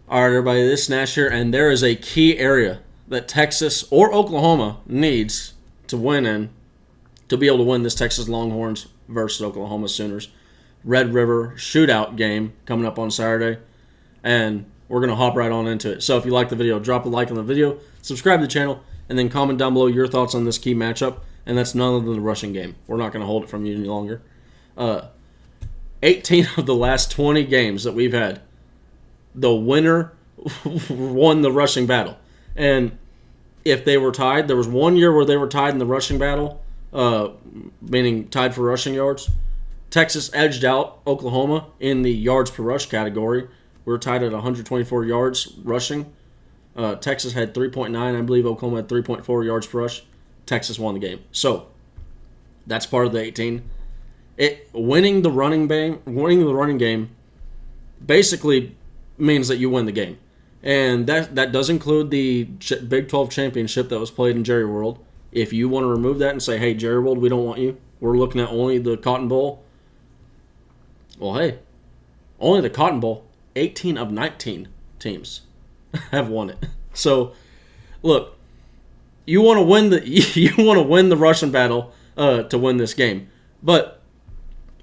All right, everybody, this is Nash here, and there is a key area that Texas or Oklahoma needs to win in to be able to win this Texas Longhorns versus Oklahoma Sooners Red River shootout game coming up on Saturday, and we're going to hop right on into it. So if you like the video, drop a like on the video, subscribe to the channel, and then comment down below your thoughts on this key matchup, and that's none other than the rushing game. We're not going to hold it from you any longer. 18 of the last 20 games that we've had, the winner won the rushing battle. And if they were tied, there was 1 year where they were tied in the rushing battle, meaning tied for rushing yards. Texas edged out Oklahoma in the yards per rush category. We were tied at 124 yards rushing. Texas had 3.9. I believe Oklahoma had 3.4 yards per rush. Texas won the game. So that's part of the 18. Winning the running game basically means that you win the game. And that does include the Big 12 championship that was played in Jerry World. If you want to remove that and say, hey, Jerry World, we don't want you, we're looking at only the Cotton Bowl. Well, hey, only the Cotton Bowl, 18 of 19 teams have won it. So, look, you want to win the Russian battle to win this game. But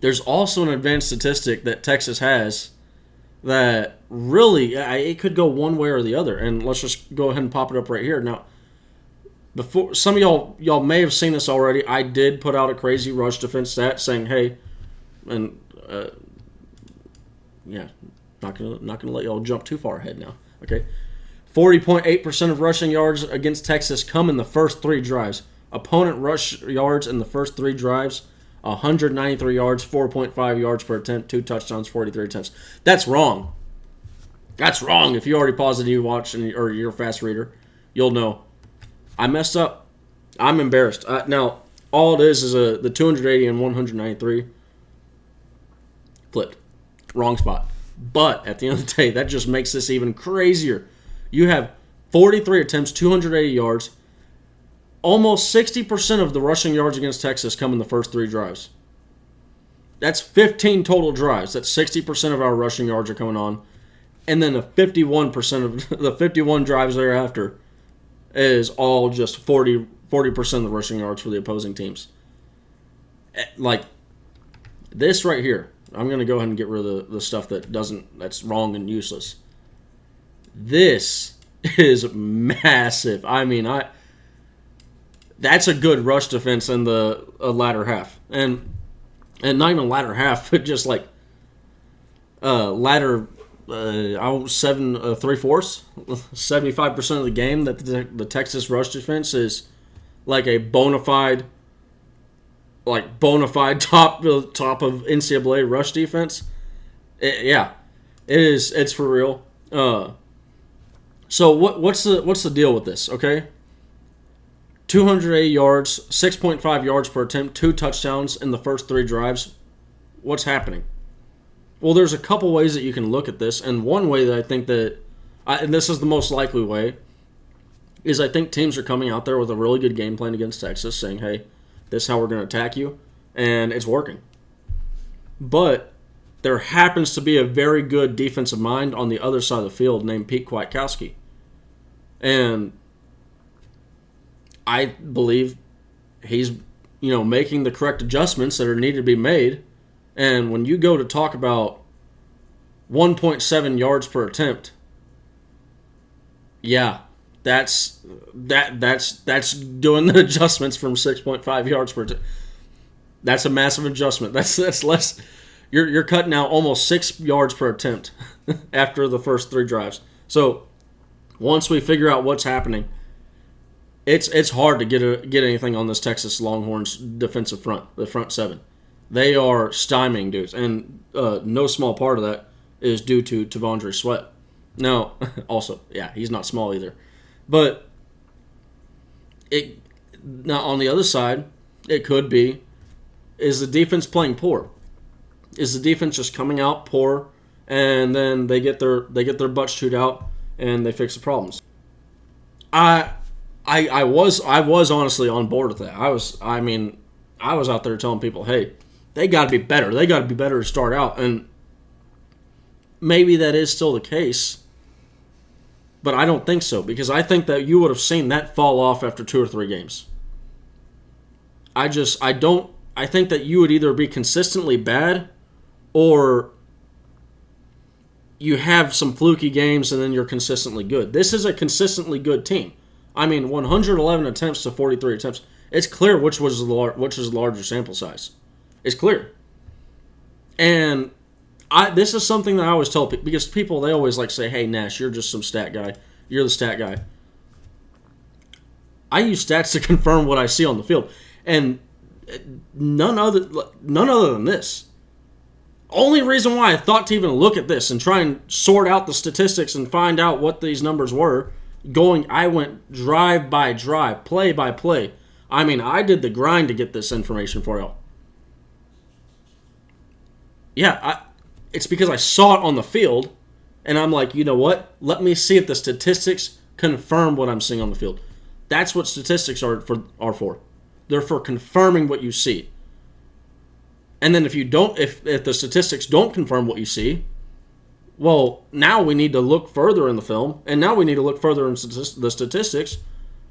there's also an advanced statistic that Texas has that really, it could go one way or the other. And let's just go ahead and pop it up right here. Now, before some of y'all may have seen this already. I did put out a crazy rush defense stat saying, hey, and not gonna let y'all jump too far ahead now. Okay, 40.8% of rushing yards against Texas come in the first 3 drives. Opponent rush yards in the first 3 drives: 193 yards, 4.5 yards per attempt, 2 touchdowns, 43 attempts. That's wrong. That's wrong. If you already paused and you watch or you're a fast reader, you'll know. I messed up. I'm embarrassed. Now, all it is the 280 and 193 flipped. Wrong spot. But at the end of the day, that just makes this even crazier. You have 43 attempts, 280 yards. Almost 60% of the rushing yards against Texas come in the first 3 drives. That's 15 total drives. That's 60% of our rushing yards are coming on. And then the 51% of the 51 drives thereafter is all just 40% of the rushing yards for the opposing teams. Like this right here. I'm going to go ahead and get rid of the stuff that's wrong and useless. This is massive. I mean, that's a good rush defense in the latter half. And not even latter half, but just like latter 3/4, 75% of the game that the Texas rush defense is like a bona fide top of NCAA rush defense. It is. It's for real. So what's the deal with this? Okay, 280 yards, 6.5 yards per attempt, 2 touchdowns in the first 3 drives. What's happening? Well, there's a couple ways that you can look at this, and one way that I think and this is the most likely way, is I think teams are coming out there with a really good game plan against Texas, saying, hey, this is how we're going to attack you, and it's working. But there happens to be a very good defensive mind on the other side of the field named Pete Kwiatkowski. And I believe he's, making the correct adjustments that are needed to be made. And when you go to talk about 1.7 yards per attempt, that's doing the adjustments from 6.5 yards per attempt. That's a massive adjustment. That's less. You're cutting out almost 6 yards per attempt after the first 3 drives. So once we figure out what's happening, it's hard to get anything on this Texas Longhorns defensive front, the front 7. They are stymieing dudes, and no small part of that is due to T'Vondre Sweat. Now, also, he's not small either. But now on the other side, it could be, is the defense playing poor? Is the defense just coming out poor, and then they get their butts chewed out and they fix the problems? I was honestly on board with that. I was out there telling people, hey, they got to be better. They got to be better to start out, and maybe that is still the case. But I don't think so, because I think that you would have seen that fall off after 2 or 3 games. I think that you would either be consistently bad or you have some fluky games and then you're consistently good. This is a consistently good team. I mean, 111 attempts to 43 attempts. It's clear which is the larger sample size. It's clear. And this is something that I always tell people, because people, they always like say, hey, Nash, you're just some stat guy. You're the stat guy. I use stats to confirm what I see on the field. And none other than this. Only reason why I thought to even look at this and try and sort out the statistics and find out what these numbers were, I went drive by drive, play by play. I mean, I did the grind to get this information for y'all. Yeah, it's because I saw it on the field, and I'm like, you know what? Let me see if the statistics confirm what I'm seeing on the field. That's what statistics are for. They're for confirming what you see. And then if the statistics don't confirm what you see, well, now we need to look further in the film, and now we need to look further in the statistics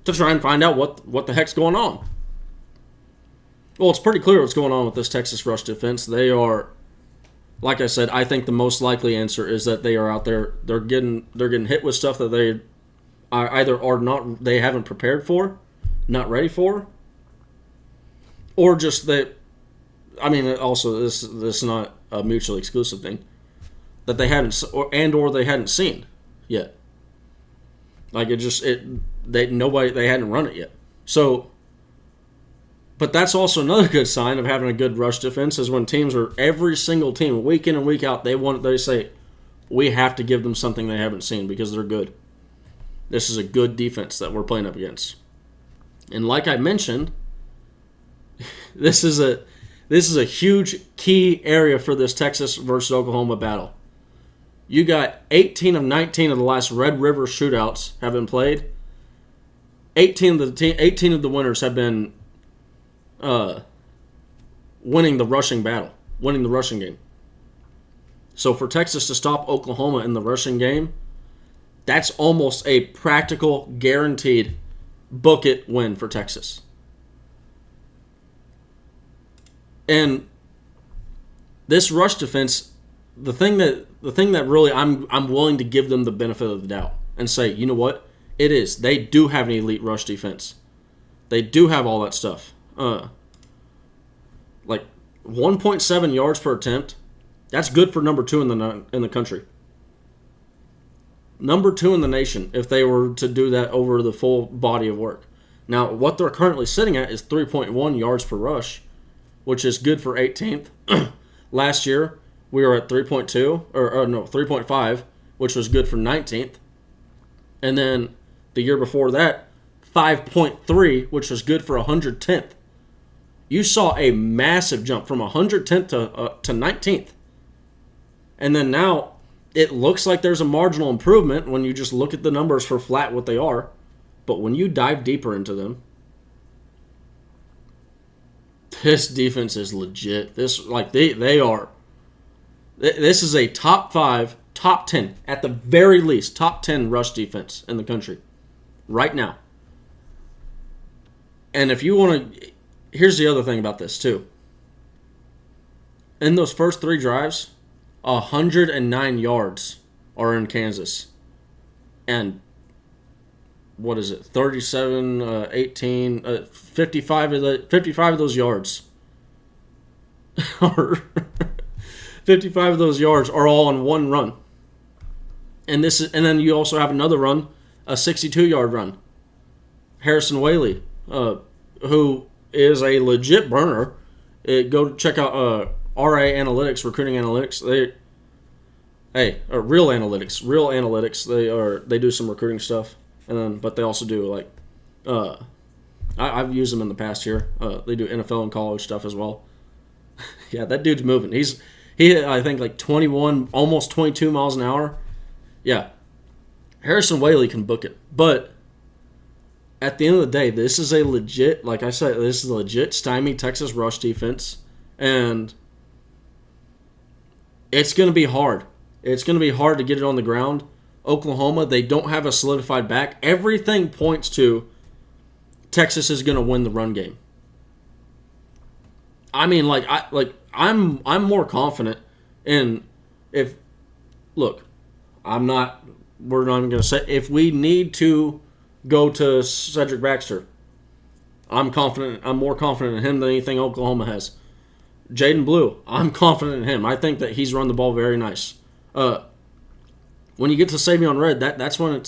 to try and find out what the heck's going on. Well, it's pretty clear what's going on with this Texas rush defense. They are, like I said, I think the most likely answer is that they are out there. They're getting hit with stuff that they they haven't prepared for, not ready for, or just that. I mean, also this is not a mutually exclusive thing that they hadn't or they hadn't seen yet. Like they hadn't run it yet. So, but that's also another good sign of having a good rush defense is when every single team, week in and week out, they say we have to give them something they haven't seen because they're good. This is a good defense that we're playing up against, and like I mentioned, this is a huge key area for this Texas versus Oklahoma battle. You got 18 of 19 of the last Red River shootouts have been played. 18 of the winners have been winning the rushing battle, winning the rushing game. So for Texas to stop Oklahoma in the rushing game, that's almost a practical, guaranteed book it win for Texas. And this rush defense, the thing that really I'm willing to give them the benefit of the doubt and say, you know what? It is. They do have an elite rush defense. They do have all that stuff. Like 1.7 yards per attempt. That's good for number 2 in the country. Number 2 in the nation if they were to do that over the full body of work. Now, what they're currently sitting at is 3.1 yards per rush, which is good for 18th. Last year, we were at 3.5, which was good for 19th. And then the year before that, 5.3, which was good for 110th. You saw a massive jump from 110th to 19th. And then now, it looks like there's a marginal improvement when you just look at the numbers for flat what they are. But when you dive deeper into them, this defense is legit. They are. This is a top 5, top 10, at the very least, top 10 rush defense in the country right now. And if you want to, here's the other thing about this too. In those first 3 drives, 109 yards are in Kansas. And what is it? 37, 18, 55 of those yards are 55 of those yards are all on one run. And then you also have another run, a 62-yard run. Harrison Whaley, who is a legit burner. Go check out RA Analytics, Recruiting Analytics. Real Analytics. They do some recruiting stuff. But they also do I've used them in the past here. They do NFL and college stuff as well. Yeah, that dude's moving. He I think 21, almost 22 miles an hour. Yeah, Harrison Whaley can book it. But at the end of the day, this is a legit, like I said, this is a legit stymie Texas rush defense, and it's going to be hard. It's going to be hard to get it on the ground. Oklahoma, they don't have a solidified back. Everything points to Texas is going to win the run game. I mean, I'm more confident in if look, we're not even going to say if we need to go to Cedric Baxter. I'm more confident in him than anything Oklahoma has. Jaden Blue, I'm confident in him. I think that he's run the ball very nice. When you get to Savion Red, that's when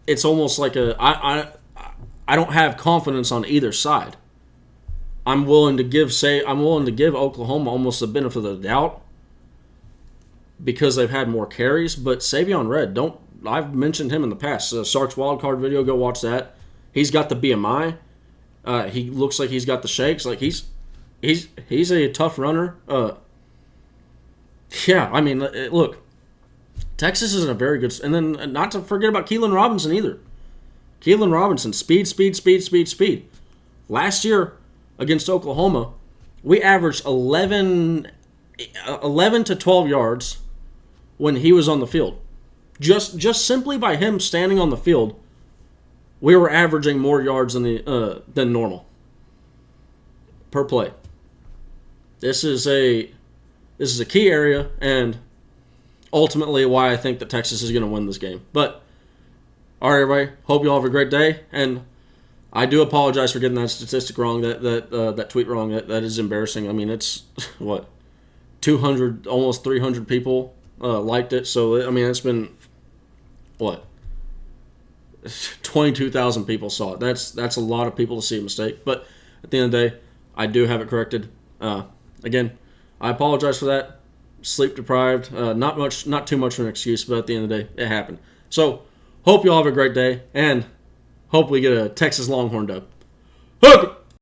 it's almost like I don't have confidence on either side. I'm willing to give Oklahoma almost the benefit of the doubt because they've had more carries. But Savion Red, I've mentioned him in the past. Sark's wildcard video, go watch that. He's got the BMI. He looks like he's got the shakes. Like he's a tough runner. Yeah, I mean, look, Texas is in a very good. And then not to forget about Keelan Robinson either. Keelan Robinson, speed. Last year against Oklahoma, we averaged 11 to 12 yards when he was on the field. Just simply by him standing on the field, we were averaging more yards than normal per play. This is a key area, and ultimately why I think that Texas is going to win this game. But all right, everybody. Hope you all have a great day, and I do apologize for getting that statistic wrong. That tweet wrong. That is embarrassing. I mean, it's 200, almost 300 people liked it. So I mean, it's been 22,000 people saw it. That's a lot of people to see a mistake. But at the end of the day, I do have it corrected. Again, I apologize for that. Sleep deprived. Not too much of an excuse, but at the end of the day, it happened. So hope you all have a great day, and hope we get a Texas Longhorn dub. Hook!